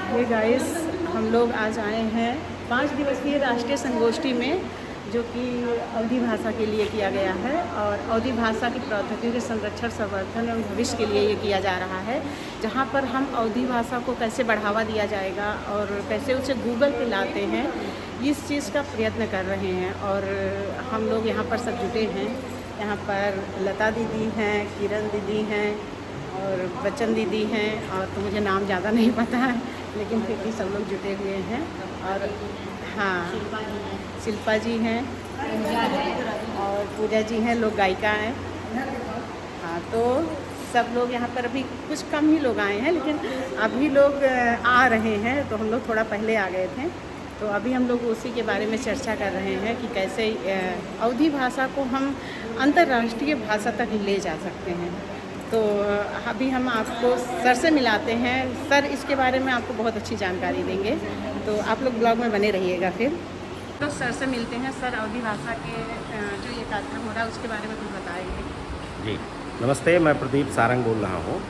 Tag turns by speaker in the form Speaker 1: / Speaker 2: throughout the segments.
Speaker 1: ये गाइस हम लोग आज आए हैं 5 दिवसीय राष्ट्रीय संगोष्ठी में, जो कि अवधी भाषा के लिए किया गया है और अवधी भाषा की प्रौद्योगिकी के संरक्षण, संवर्धन एवं भविष्य के लिए ये किया जा रहा है, जहाँ पर हम अवधी भाषा को कैसे बढ़ावा दिया जाएगा और कैसे उसे गूगल पे लाते हैं, इस चीज़ का प्रयत्न कर रहे हैं। और हम लोग यहाँ पर सब जुटे हैं। यहाँ पर लता दीदी हैं, किरण दीदी हैं और बच्चन दीदी हैं, और तो मुझे नाम ज़्यादा नहीं पता है, लेकिन फिर भी सब लोग जुटे हुए हैं। और हाँ, शिल्पा जी हैं और पूजा जी हैं, लोग गायिका हैं। हाँ, तो सब लोग यहाँ पर अभी कुछ कम ही लोग आए हैं, लेकिन अभी लोग आ रहे हैं। तो हम लोग थोड़ा पहले आ गए थे, तो अभी हम लोग उसी के बारे में चर्चा कर रहे हैं कि कैसे अवधी भाषा को हम अंतर्राष्ट्रीय भाषा तक ले जा सकते हैं। तो अभी हम आपको सर से मिलाते हैं। सर इसके बारे में आपको बहुत अच्छी जानकारी देंगे, तो आप लोग ब्लॉग में बने रहिएगा। फिर तो सर से मिलते हैं। सर, अवधी भाषा के जो ये कार्यक्रम हो रहा है उसके बारे में कुछ बताएंगे?
Speaker 2: जी नमस्ते, मैं प्रदीप सारंग बोल रहा हूँ।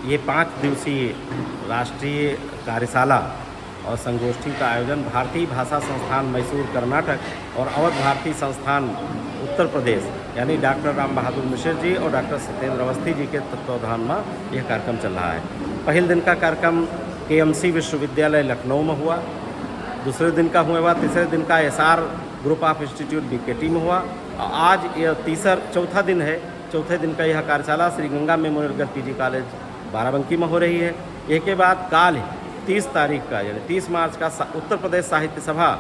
Speaker 2: ये 5 दिवसीय राष्ट्रीय कार्यशाला और संगोष्ठी का आयोजन भारतीय भाषा संस्थान मैसूर कर्नाटक और अवध भारती संस्थान उत्तर प्रदेश यानी डॉक्टर राम बहादुर मिश्र जी और डॉक्टर सत्येंद्र अवस्थी जी के तत्वावधान में यह कार्यक्रम चल रहा है। पहले दिन का कार्यक्रम KMC विश्वविद्यालय लखनऊ में हुआ, दूसरे दिन का हुआ, तीसरे दिन का SR group of institute BKT में हुआ। आज यह चौथा दिन है। चौथे दिन का यह कार्यशाला Shri Ganga memorial PG college Barabanki में हो रही है। एक के बाद काल 30 तारीख का यानी 30 मार्च का उत्तर प्रदेश साहित्य सभा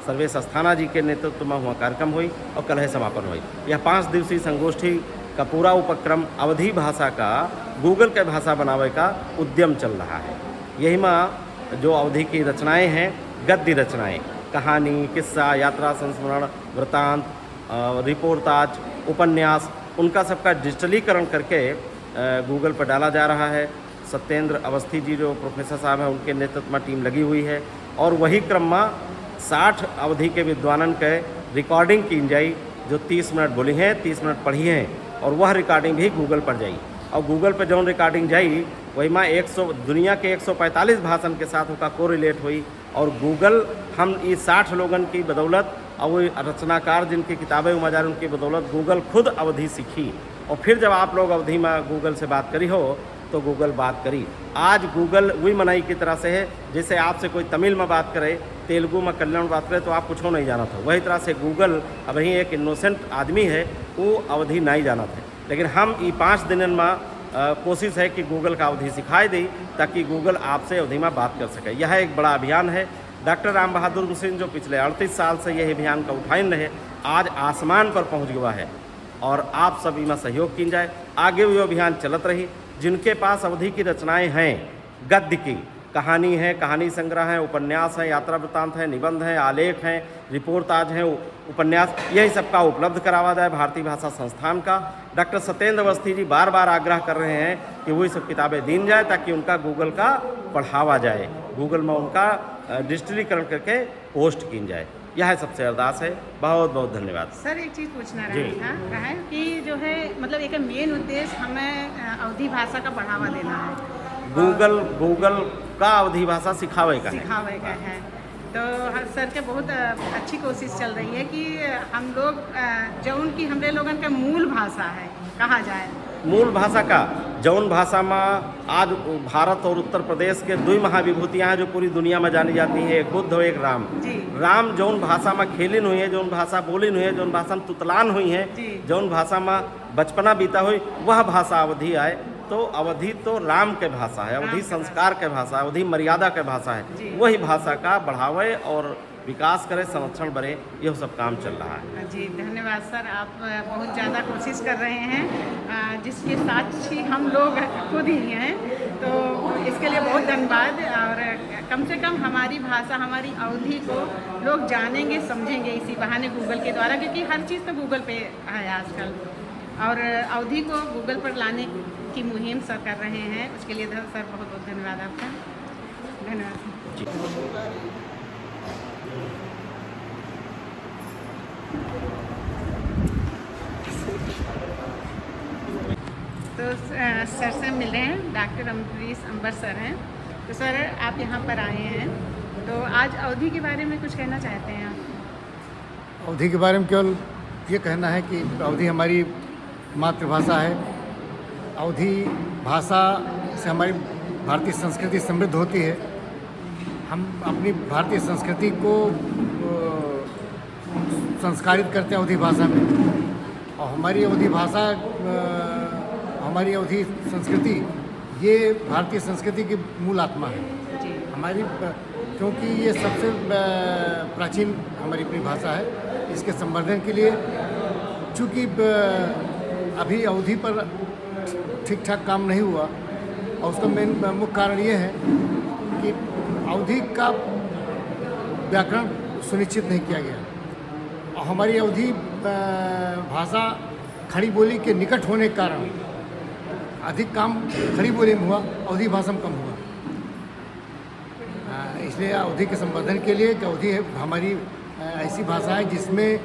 Speaker 2: सर्वेश अस्थाना जी के नेतृत्व में हुआ कार्यक्रम हुई और कल है समापन हुई। यह 5 दिवसीय संगोष्ठी का पूरा उपक्रम अवधी भाषा का गूगल के भाषा बनावे का उद्यम चल रहा है। यही में जो अवधी की रचनाएं हैं, गद्य रचनाएं, कहानी, किस्सा, यात्रा संस्मरण, वृत्तांत, रिपोर्टाज, उपन्यास, उनका सबका डिजिटलीकरण करके गूगल पर डाला जा रहा है। सत्येंद्र अवस्थी जी जो प्रोफेसर साहब हैं, उनके नेतृत्व में टीम लगी हुई है और वही क्रम में 60 अवधि के विद्वानन के रिकॉर्डिंग की जाई, जो 30 मिनट बोली हैं, 30 मिनट पढ़ी हैं, और वह रिकॉर्डिंग भी गूगल पर जाई। और गूगल पर जौन रिकॉर्डिंग जाई वही में 100 दुनिया के 145 भाषण के साथ उनका कोरिलेट हुई। और गूगल हम इस 60 लोगन की बदौलत और वो रचनाकार जिनकी किताबें उमाजार उनकी बदौलत गूगल खुद अवधि सीखी। और फिर जब आप लोग अवधि में गूगल से बात करी हो तो गूगल बात करी। आज गूगल वही मनाई की तरह से है, जैसे आपसे कोई तमिल में बात करे, तेलुगु में, कन्नड़ में बात करे तो आप कुछ नहीं जाना था, वही तरह से गूगल अब ही एक इनोसेंट आदमी है, वो अवधि नहीं जाना था। लेकिन हम ये 5 दिन में कोशिश है कि गूगल का अवधि सिखाई दी ताकि गूगल आपसे अवधि में बात कर सके। यह एक बड़ा अभियान है। डॉक्टर राम बहादुर मिश्र जो पिछले 38 साल से यह अभियान का उठान रहे, आज आसमान पर पहुँच गया है और आप सभी में सहयोग की जाए। आगे वो अभियान चलत रही। जिनके पास अवधि की रचनाएं हैं, गद्य की कहानी है, कहानी संग्रह है, उपन्यास है, यात्रा वृत्तांत है, निबंध है, आलेख हैं, रिपोर्टाज हैं, उपन्यास, यही सबका उपलब्ध करावा जाए भारतीय भाषा संस्थान का। डॉक्टर सत्येंद्र अवस्थी जी बार बार आग्रह कर रहे हैं कि वही सब किताबें दी जाए ताकि उनका गूगल का पढ़ावा जाए, गूगल में उनका डिजिटलीकरण करके पोस्ट की जाए। यह सबसे अरदास है। बहुत बहुत धन्यवाद।
Speaker 1: सर, एक चीज़ पूछना रहा है कि जो है मतलब एक मेन उद्देश्य हमें अवधी भाषा का बढ़ावा देना है।
Speaker 2: गूगल का अवधी भाषा सिखावे का
Speaker 1: है। तो सर के बहुत अच्छी कोशिश चल रही है कि हम लोग जो उनकी हमरे लोगन का मूल भाषा है कहा जाए,
Speaker 2: मूल भाषा का जौन भाषा में आज भारत और उत्तर प्रदेश के 2 महाविभूतियाँ हैं जो पूरी दुनिया में जानी जाती हैं, एक बुद्ध और एक राम। राम जौन भाषा में खेलिन हुई है, जौन भाषा बोलिन हुई है, जौन भाषा में तुतलान हुई है, जौन भाषा में बचपना बीता हुई, वह भाषा अवधि आए। तो अवधि तो राम के भाषा है, अवधि संस्कार के भाषा है, अवधि मर्यादा के भाषा है। वही भाषा का बढ़ावे और विकास करे, संरक्षण बढ़े, यह सब काम चल रहा है।
Speaker 1: जी धन्यवाद सर, आप बहुत ज़्यादा कोशिश कर रहे हैं, जिसके साक्षी हम लोग खुद ही हैं। तो इसके लिए बहुत धन्यवाद। और कम से कम हमारी भाषा, हमारी अवधि को लोग जानेंगे, समझेंगे इसी बहाने गूगल के द्वारा, क्योंकि हर चीज़ तो गूगल पे है आजकल। और अवधि को गूगल पर लाने की मुहिम सर कर रहे हैं, उसके लिए सर बहुत बहुत धन्यवाद आपका। धन्यवाद। तो सर से मिले हैं, डॉक्टर अमरीश अंबर सर हैं। तो सर आप यहाँ पर आए हैं, तो आज अवधी के बारे में कुछ कहना चाहते हैं आप?
Speaker 3: अवधी के बारे में केवल ये कहना है कि अवधी हमारी मातृभाषा है। अवधी भाषा से हमारी भारतीय संस्कृति समृद्ध होती है। हम अपनी भारतीय संस्कृति को संस्कारित करते हैं अवधी भाषा में, और हमारी अवधी भाषा हमारी अवधी संस्कृति ये भारतीय संस्कृति की मूल आत्मा है
Speaker 1: जी।
Speaker 3: हमारी, क्योंकि ये सबसे प्राचीन हमारी अपनी भाषा है। इसके संवर्धन के लिए चूँकि अभी अवधी पर ठीक ठाक काम नहीं हुआ, और उसका मेन मुख्य कारण ये है कि अवधी का व्याकरण सुनिश्चित नहीं किया गया, और हमारी अवधी भाषा खड़ी बोली के निकट होने के कारण अधिक काम खड़ी बोली में हुआ, अवधी भाषा में कम हुआ। इसलिए अवधी के संवर्धन के लिए, कि अवधी हमारी ऐसी भाषा है जिसमें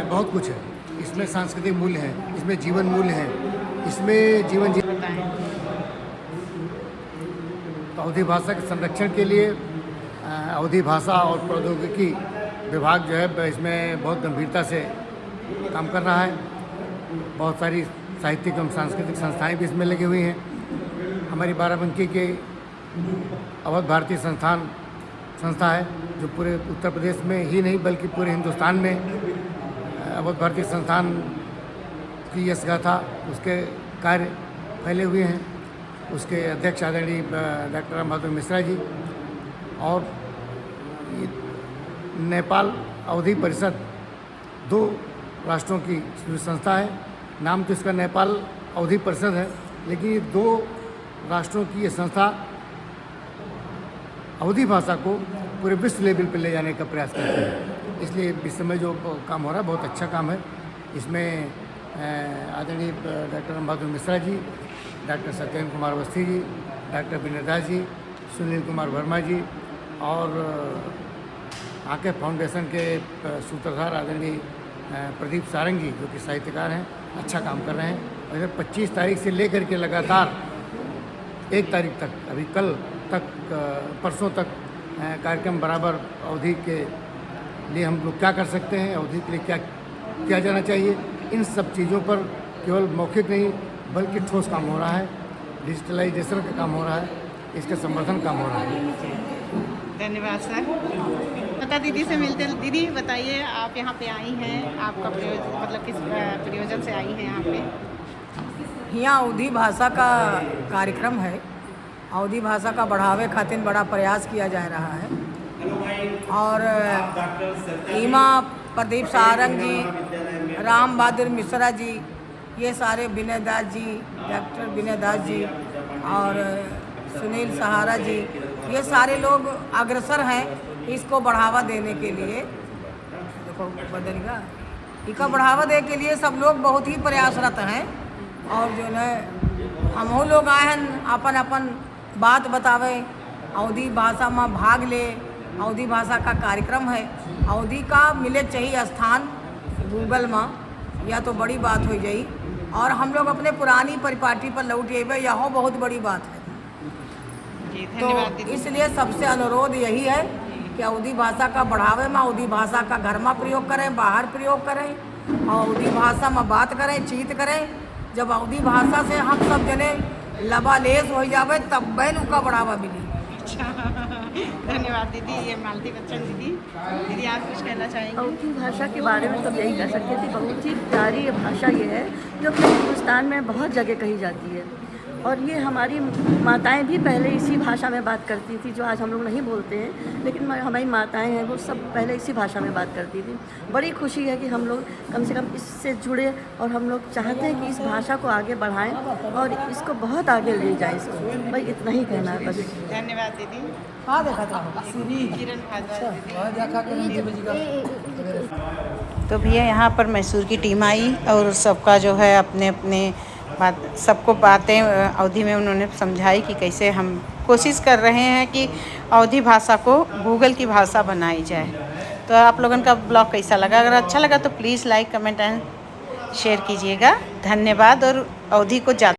Speaker 3: बहुत कुछ है। इसमें सांस्कृतिक मूल्य हैं, इसमें जीवन मूल्य हैं, इसमें जीवन
Speaker 1: बताएं।
Speaker 3: तो अवधी भाषा के संरक्षण के लिए अवधी भाषा और प्रौद्योगिकी विभाग जो है इसमें बहुत गंभीरता से काम कर रहा है। बहुत सारी साहित्यिक एवं सांस्कृतिक संस्थाएं भी इसमें लगी हुई हैं। हमारी बाराबंकी के अवध भारतीय संस्था है, जो पूरे उत्तर प्रदेश में ही नहीं बल्कि पूरे हिंदुस्तान में अवध भारतीय संस्थान की यश गाथा, उसके कार्य फैले हुए हैं। उसके अध्यक्ष आदरणीय डॉक्टर राम बहादुर मिश्रा जी, और नेपाल अवधी परिषद 2 राष्ट्रों की संस्था है। नाम तो इसका नेपाल अवधी परिषद है, लेकिन ये 2 राष्ट्रों की ये संस्था अवधी भाषा को पूरे विश्व लेवल पर ले जाने का प्रयास करती है। इसलिए इस समय जो काम हो रहा है बहुत अच्छा काम है। इसमें आदरणीय doctor Ram Bahadur Mishra ji, doctor Satyendra Kumar Awasthi ji, doctor विनय दास जी, सुनील कुमार वर्मा जी, और आके फाउंडेशन के सूत्रधार आदरणीय प्रदीप सारंग जी, जो कि साहित्यकार हैं, अच्छा काम कर रहे हैं। और 25 तारीख से लेकर के लगातार 1 तारीख तक, अभी कल तक, परसों तक कार्यक्रम बराबर अवधी के लिए हम लोग क्या कर सकते हैं, अवधी के लिए क्या किया जाना चाहिए, इन सब चीज़ों पर केवल मौखिक नहीं बल्कि ठोस काम हो रहा है। डिजिटलाइजेशन का काम हो रहा है, इसका संवर्धन काम हो रहा है।
Speaker 1: धन्यवाद सर। पता दीदी से मिलते हैं। दीदी बताइए, आप यहाँ पे आई हैं, आपका मतलब किस प्रयोजन से आई हैं यहाँ पे?
Speaker 4: यहाँ अवधी भाषा का कार्यक्रम है। अवधी भाषा का बढ़ावे खातिर बड़ा प्रयास किया जा रहा है, और ईमा प्रदीप सारंग जी, राम बहादुर मिश्रा जी, ये सारे विनय दास जी, डॉक्टर विनय दास जी और सुनील सहारा जी, ये सारे लोग अग्रसर हैं इसको बढ़ावा देने के लिए। देखो बदलेगा, इसका बढ़ावा देने के लिए सब लोग बहुत ही प्रयासरत हैं, और जो है हम लोग आए हैं अपन अपन बात बतावे, अवधी भाषा में भाग ले। अवधी भाषा का कार्यक्रम है, अवधी का मिले चाहिए स्थान गूगल में, या तो बड़ी बात हो जाई, और हम लोग अपने पुरानी परिपाटी पर लौट अबे, यह बहुत बड़ी बात है। तो इसलिए सबसे अनुरोध यही है कि अवधी भाषा का बढ़ावे में, अवधी भाषा का घर में प्रयोग करें, बाहर प्रयोग करें, और अवधी भाषा में बात करें, चीत करें। जब अवधी भाषा से हम सब जने लबालेस हो जावे, तब बैन का बढ़ावा मिली।
Speaker 1: अच्छा, धन्यवाद दीदी। ये मालती बच्चन दीदी। दीदी आप कुछ कहना चाहेंगे?
Speaker 5: अवधी भाषा के बारे में तो यही कह सकते थे, बहुत ही प्यारी भाषा ये है जो कि हिंदुस्तान में बहुत जगह कही जाती है, और ये हमारी माताएं भी पहले इसी भाषा में बात करती थी, जो आज हम लोग नहीं बोलते हैं, लेकिन हमारी माताएं हैं वो सब पहले इसी भाषा में बात करती थी। बड़ी खुशी है कि हम लोग कम से कम इससे जुड़े, और हम लोग चाहते हैं कि इस भाषा को आगे बढ़ाएं और इसको बहुत आगे ले जाएं। इसको भाई इतना ही कहना है बस।
Speaker 1: धन्यवाद दीदी।
Speaker 4: हाँ देखा था
Speaker 1: किरण भारद्वाज दीदी। तो भैया यहाँ पर मैसूर की टीम आई, और सबका जो है अपने अपने बात, सबको बातें अवधी में उन्होंने समझाई कि कैसे हम कोशिश कर रहे हैं कि अवधी भाषा को गूगल की भाषा बनाई जाए। तो आप लोगों का ब्लॉग कैसा लगा? अगर अच्छा लगा तो please like, comment and share कीजिएगा। धन्यवाद। और अवधी को ज़्यादा